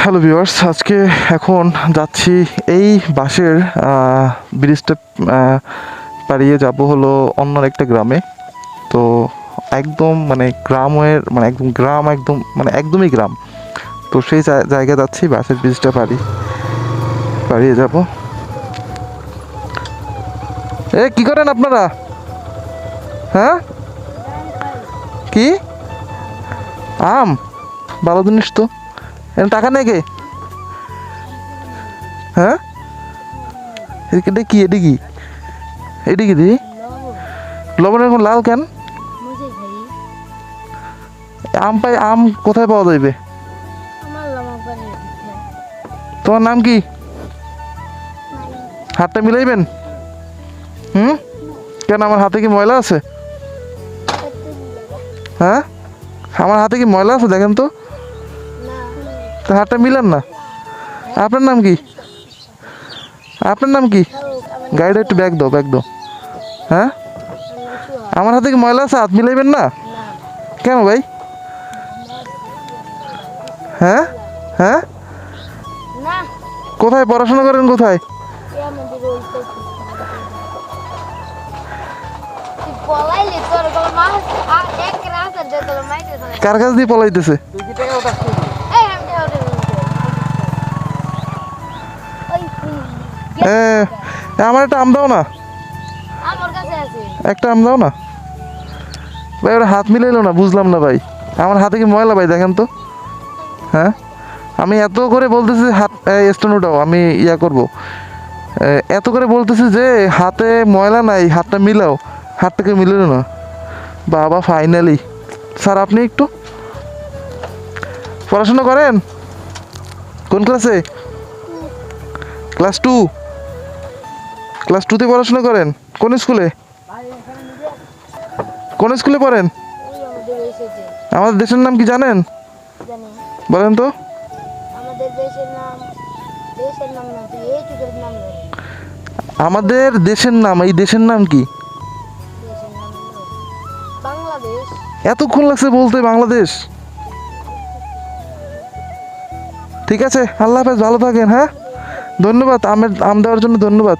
Hello viewers, আজকে এখন যাচ্ছি এই বাসের ব্রিজটা পাড়িয়ে যাব হলো অন্য একটা গ্রামে। তো একদম মানে গ্রামের মানে একদম গ্রাম একদম মানে একদমই গ্রাম। তো সেই জায়গায় যাচ্ছি, বাসের ব্রিজটা পাড়িয়ে যাব। কি করেন আপনারা? হ্যাঁ, কি আম? ভালো জিনিস তো। টাকা নেই কে? হ্যাঁ, এটা কি দিদি? লবণ এখন লাল কেন? আম কোথায় পাওয়া যাবে? তোমার নাম কি? হাতটা মিলাইবেন? কেন, আমার হাতে কি ময়লা আছে? হ্যাঁ, আমার হাতে কি ময়লা আছে দেখেন তো। হাতটা মিলান না। আপনার নাম কি? গাড়িটা একটু ব্যাগ দাও। হ্যাঁ, আমার হাতে কি ময়লা আছে? হাত মিলাইবেন না কেন ভাই? হ্যাঁ হ্যাঁ, কোথায় পড়াশোনা করেন? কোথায়? কার কাছ দিয়ে পলাইতেছে? আমার একটা আম দাও না, ভাই। ওরা হাত মিলাইলো না, বুঝলাম না ভাই। আমার হাতে কি ময়লা ভাই? দেখেন তো। হ্যাঁ, আমি এত করে বলতেছি হাত স্টোন উঠাও, আমি ইয়া করব। এত করে বলতেছি যে হাতে ময়লা নাই, হাতটা মিলাও, হাতটাকে মিলালো না। বাবা ফাইনালি। স্যার, আপনি একটু পড়াশোনা করেন? কোন ক্লাসে? ক্লাস টুতে পড়াশোনা করেন? কোন স্কুলে পড়েন? আমাদের দেশের নাম কি জানেন? বলেন তো। আমাদের দেশের নাম, এই দেশের নাম কি? এতক্ষণ লাগছে বলতে বাংলাদেশ। ঠিক আছে, আল্লাহ হাফেজ, ভালো থাকেন। হ্যাঁ, ধন্যবাদ আম দেওয়ার জন্য, ধন্যবাদ।